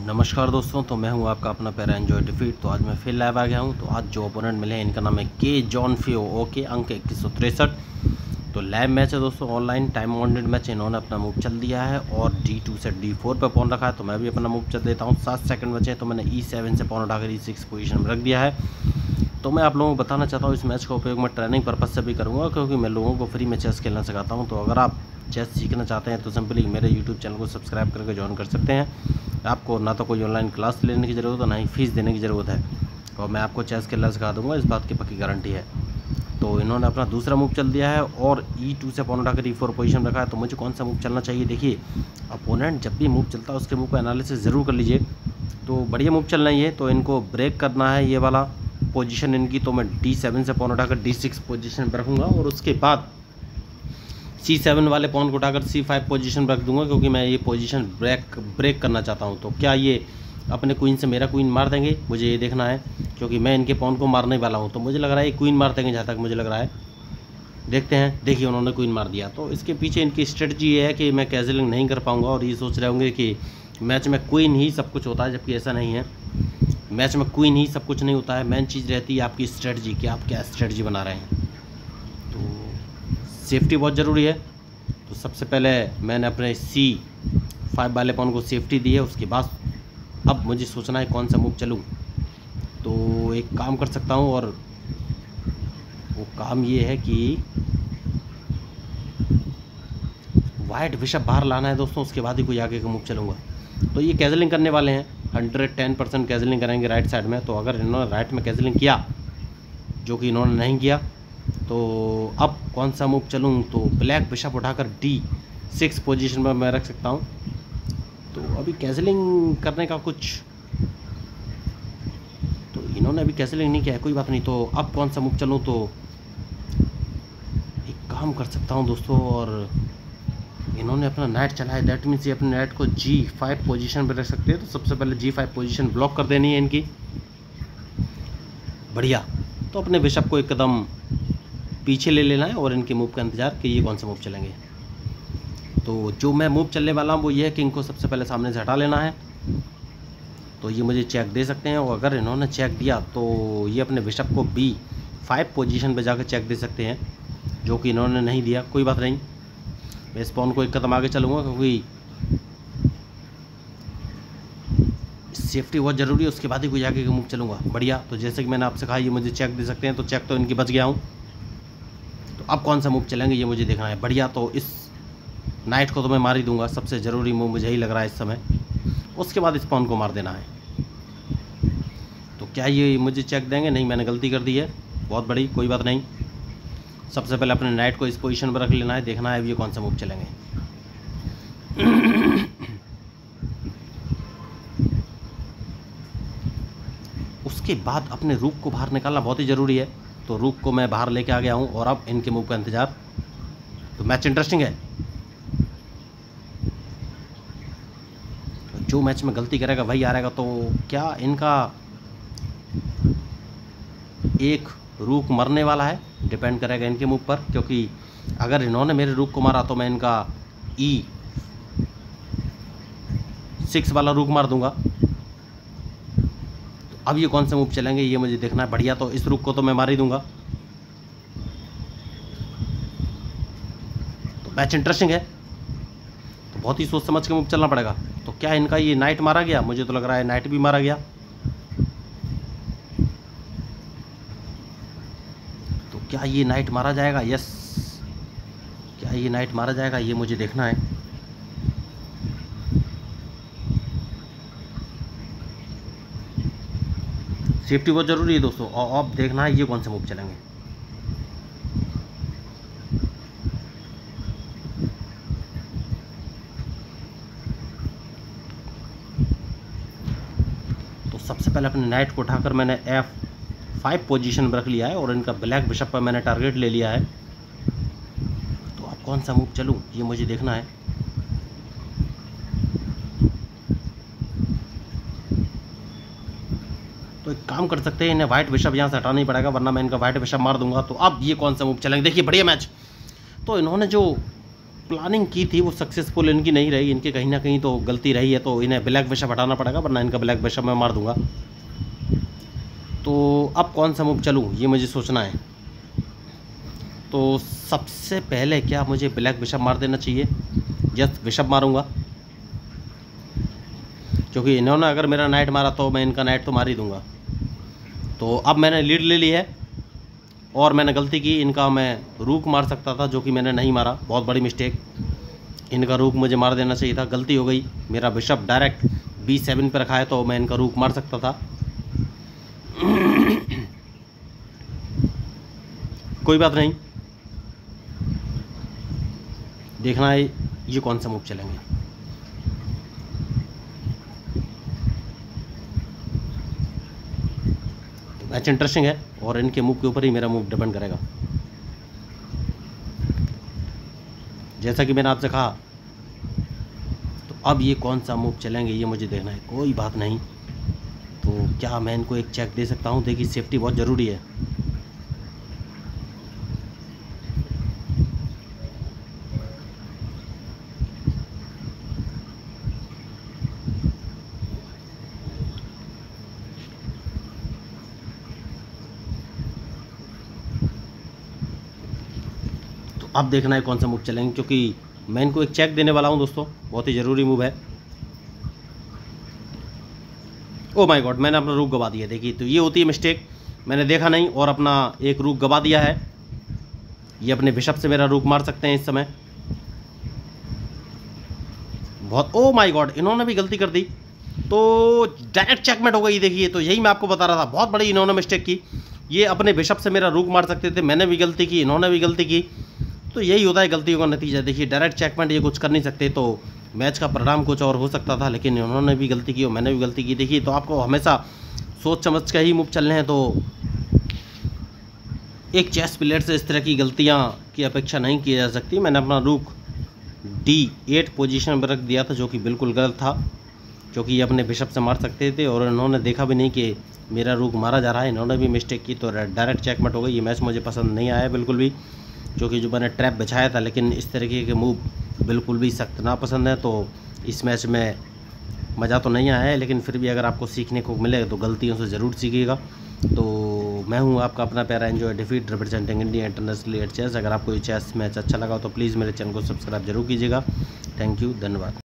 नमस्कार दोस्तों, तो मैं हूं आपका अपना पैरा एंजॉय डिफीट। तो आज मैं फिर लाइव आ गया हूं। तो आज जो ओपोनेंट मिले हैं इनका नाम है के जॉन फियो। ओके, अंक 2163। तो लाइव मैच है दोस्तों, ऑनलाइन टाइम बाउंडेड मैच। इन्होंने अपना मूव चल दिया है और D2 से D4 पे पॉन रखा है। तो मैं भी अपना मूव चल देता हूँ। 7 सेकंड बचे तो मैंने E7 से पॉन उठाकर E6 पोजीशन में रख दिया है। तो मैं आप लोगों को बताना चाहता हूँ, इस मैच का उपयोग मैं ट्रेनिंग पर्पज़ से भी करूँगा, क्योंकि मैं लोगों को फ्री में चेस खेलना सिखाता हूँ। तो अगर आप चेस सीखना चाहते हैं तो सिंपली मेरे यूट्यूब चैनल को सब्सक्राइब करके ज्वाइन कर सकते हैं। आपको ना तो कोई ऑनलाइन क्लास लेने की ज़रूरत है, ना ही फीस देने की ज़रूरत है, और मैं आपको चेस खेलना सिखा दूँगा, इस बात की पक्की गारंटी है। तो इन्होंने अपना दूसरा मूव चल दिया है और E2 से पॉन उठाकर E4 पोजीशन रखा है। तो मुझे कौन सा मूव चलना चाहिए? देखिए, अपोनेंट जब भी मूव चलता है उसके मूव का एनालिसिस ज़रूर कर लीजिए। तो बढ़िया मूव चल रही है, तो इनको ब्रेक करना है ये वाला पोजीशन इनकी। तो मैं D7 से पॉन उठाकर D6 पोजीशन पर रखूँगा और उसके बाद C7 वाले पॉन को उठाकर C5 पोजीशन पर रख दूंगा, क्योंकि मैं ये पोजीशन ब्रेक करना चाहता हूँ। तो क्या ये अपने क्वीन से मेरा क्वीन मार देंगे? मुझे ये देखना है, क्योंकि मैं इनके पॉन को मारने वाला हूँ। तो मुझे लग रहा है ये क्वीन मार देंगे, जहाँ तक मुझे लग रहा है। देखते हैं। देखिए, उन्होंने क्वीन मार दिया। तो इसके पीछे इनकी स्ट्रेटजी ये है कि मैं कैजलिंग नहीं कर पाऊँगा, और ये सोच रहे होंगे कि मैच में क्वीन ही सब कुछ होता है, जबकि ऐसा नहीं है। मैच में क्वीन ही सब कुछ नहीं होता है। मेन चीज़ रहती है आपकी स्ट्रेटजी, कि आप क्या स्ट्रेटजी बना रहे हैं। तो सेफ्टी बहुत ज़रूरी है। तो सबसे पहले मैंने अपने C5 वाले पॉन को सेफ्टी दी है। उसके बाद अब मुझे सोचना है कौन सा मूव चलूँ। तो एक काम कर सकता हूँ, और वो काम ये है कि वाइट बिशप बाहर लाना है दोस्तों, उसके बाद ही कोई आगे का मूव चलूँगा। तो ये कैजलिंग करने वाले हैं, 110% कैजलिंग करेंगे राइट साइड में। तो अगर इन्होंने राइट में कैजलिंग किया, जो कि इन्होंने नहीं किया, तो अब कौन सा मूव चलूँ? तो ब्लैक बिशप उठाकर D6 पोजीशन पर मैं रख सकता हूँ। तो अभी कैजलिंग करने का कुछ, तो इन्होंने अभी कैजलिंग नहीं किया है, कोई बात नहीं। तो अब कौन सा मूव चलूँ? तो एक काम कर सकता हूँ दोस्तों, और इन्होंने अपना नाइट चला है, दैट मीन्स ये अपने नाइट को G5 पोजीशन पर रख सकते हैं। तो सबसे पहले G5 पोजीशन ब्लॉक कर देनी है इनकी। बढ़िया। तो अपने बिशप को एक कदम पीछे ले लेना है और इनके मूव का इंतज़ार कि ये कौन सा मूव चलेंगे। तो जो मैं मूव चलने वाला हूँ वो ये है कि इनको सबसे पहले सामने से हटा लेना है। तो ये मुझे चेक दे सकते हैं, और अगर इन्होंने चेक दिया तो ये अपने बिशप को B5 पोजीशन पे जाकर चेक दे सकते हैं, जो कि इन्होंने नहीं दिया। कोई बात नहीं, मैं इस पॉन को एक कदम आगे चलूँगा, क्योंकि सेफ्टी बहुत ज़रूरी है। उसके बाद ही कोई आगे का मूव चलूँगा। बढ़िया। तो जैसे कि मैंने आपसे कहा, ये मुझे चेक दे सकते हैं, तो चेक तो इनकी बच गया हूँ। तो अब कौन सा मूव चलेंगे ये मुझे देखना है। बढ़िया। तो इस नाइट को तो मैं मार ही दूंगा, सबसे ज़रूरी मूव मुझे ही लग रहा है इस समय। उसके बाद इस पॉन को मार देना है। तो क्या ये मुझे चेक देंगे? नहीं, मैंने गलती कर दी है बहुत बड़ी। कोई बात नहीं, सबसे पहले अपने नाइट को इस पोजीशन पर रख लेना है, देखना है अब ये कौन सा मूव चलेंगे। उसके बाद अपने रूक को बाहर निकालना बहुत ही ज़रूरी है। तो रूक को मैं बाहर लेके आ गया हूँ, और अब इनके मूव का इंतज़ार। तो मैच इंटरेस्टिंग है। जो मैच में गलती करेगा वही आ रहेगा। तो क्या इनका एक रूक मरने वाला है? डिपेंड करेगा इनके मूव पर, क्योंकि अगर इन्होंने मेरे रूक को मारा तो मैं इनका E6 वाला रूक मार दूंगा। तो अब ये कौन से मूव चलेंगे ये मुझे देखना है। बढ़िया। तो इस रूक को तो मैं मार ही दूंगा। तो मैच इंटरेस्टिंग है, तो बहुत ही सोच समझ के मूव चलना पड़ेगा। तो क्या इनका ये नाइट मारा गया? मुझे तो लग रहा है नाइट भी मारा गया। तो क्या ये नाइट मारा जाएगा? यस, क्या ये नाइट मारा जाएगा ये मुझे देखना है। सेफ्टी बहुत ज़रूरी है दोस्तों, और अब देखना है ये कौन से मूव चलेंगे। तो सबसे पहले अपने नाइट को उठाकर मैंने F5 पोजीशन पर रख लिया है, और इनका ब्लैक बिशप पर मैंने टारगेट ले लिया है। तो अब कौन सा मूव चलूँ ये मुझे देखना है। तो एक काम कर सकते हैं, इन्हें वाइट बिशप यहाँ से हटाना ही पड़ेगा, वरना मैं इनका वाइट बिशप मार दूंगा। तो अब ये कौन सा मूव चलेंगे? देखिए, बढ़िया मैच। तो इन्होंने जो प्लानिंग की थी वो सक्सेसफुल इनकी नहीं रही, इनकी कहीं ना कहीं तो गलती रही है, तो इन्हें ब्लैक बिशप हटाना पड़ेगा, वरना इनका ब्लैक बिशप मैं मार दूंगा। तो अब कौन सा मूव चलूँ ये मुझे सोचना है। तो सबसे पहले क्या मुझे ब्लैक बिशप मार देना चाहिए? यस, बिशप मारूंगा, क्योंकि इन्होंने अगर मेरा नाइट मारा तो मैं इनका नाइट तो मार ही दूंगा। तो अब मैंने लीड ले ली है, और मैंने गलती की, इनका मैं रूक मार सकता था जो कि मैंने नहीं मारा, बहुत बड़ी मिस्टेक। इनका रूक मुझे मार देना चाहिए था, गलती हो गई। मेरा बिशप डायरेक्ट B7 पे रखा है तो मैं इनका रूक मार सकता था। कोई बात नहीं, देखना है ये कौन सा मूव चलेंगे। तो मैच इंटरेस्टिंग है और इनके मूव के ऊपर ही मेरा मूव डिपेंड करेगा। जैसा कि मैंने आपसे कहा, तो अब ये कौन सा मूव चलेंगे ये मुझे देखना है। कोई बात नहीं, तो क्या मैं इनको एक चेक दे सकता हूँ? देखिए सेफ्टी बहुत ज़रूरी है। तो अब देखना है कौन सा मूव चलेंगे, क्योंकि मैं इनको एक चेक देने वाला हूँ दोस्तों, बहुत ही ज़रूरी मूव है। ओ माय गॉड, मैंने अपना रूक गवा दिया। देखिए, तो ये होती है मिस्टेक, मैंने देखा नहीं और अपना एक रूक गवा दिया है। ये अपने बिशप से मेरा रूक मार सकते हैं इस समय। बहुत, ओ माय गॉड, इन्होंने भी गलती कर दी, तो डायरेक्ट चेकमेट हो गई। देखिए, तो यही मैं आपको बता रहा था, बहुत बड़ी इन्होंने मिस्टेक की। ये अपने बिशप से मेरा रूक मार सकते थे, मैंने भी गलती की, इन्होंने भी गलती की। तो यही होता है गलतियों का नतीजा। देखिए, डायरेक्ट चेकमेट ये कुछ कर नहीं सकते, तो मैच का परिणाम कुछ और हो सकता था, लेकिन इन्होंने भी गलती की और मैंने भी गलती की। देखिए, तो आपको हमेशा सोच समझ के ही मूव चलने हैं। तो एक चेस प्लेयर से इस तरह की गलतियां की अपेक्षा नहीं की जा सकती। मैंने अपना रूक D8 पोजीशन पर रख दिया था, जो कि बिल्कुल गलत था, क्योंकि ये अपने बिशप से मार सकते थे और इन्होंने देखा भी नहीं कि मेरा रूक मारा जा रहा है। इन्होंने भी मिस्टेक की, तो डायरेक्ट चेकमेट हो गई। ये मैच मुझे पसंद नहीं आया बिल्कुल भी, क्योंकि जो मैंने ट्रैप बिछाया था, लेकिन इस तरीके के मूव बिल्कुल भी सख्त ना पसंद है। तो इस मैच में मज़ा तो नहीं आया है, लेकिन फिर भी अगर आपको सीखने को मिले तो गलतियों से ज़रूर सीखिएगा। तो मैं हूं आपका अपना प्यारा एंजॉय डिफीट representing India international at chess. अगर आपको ये चेस मैच अच्छा लगा तो प्लीज़ मेरे चैनल को सब्सक्राइब जरूर कीजिएगा। थैंक यू, धन्यवाद।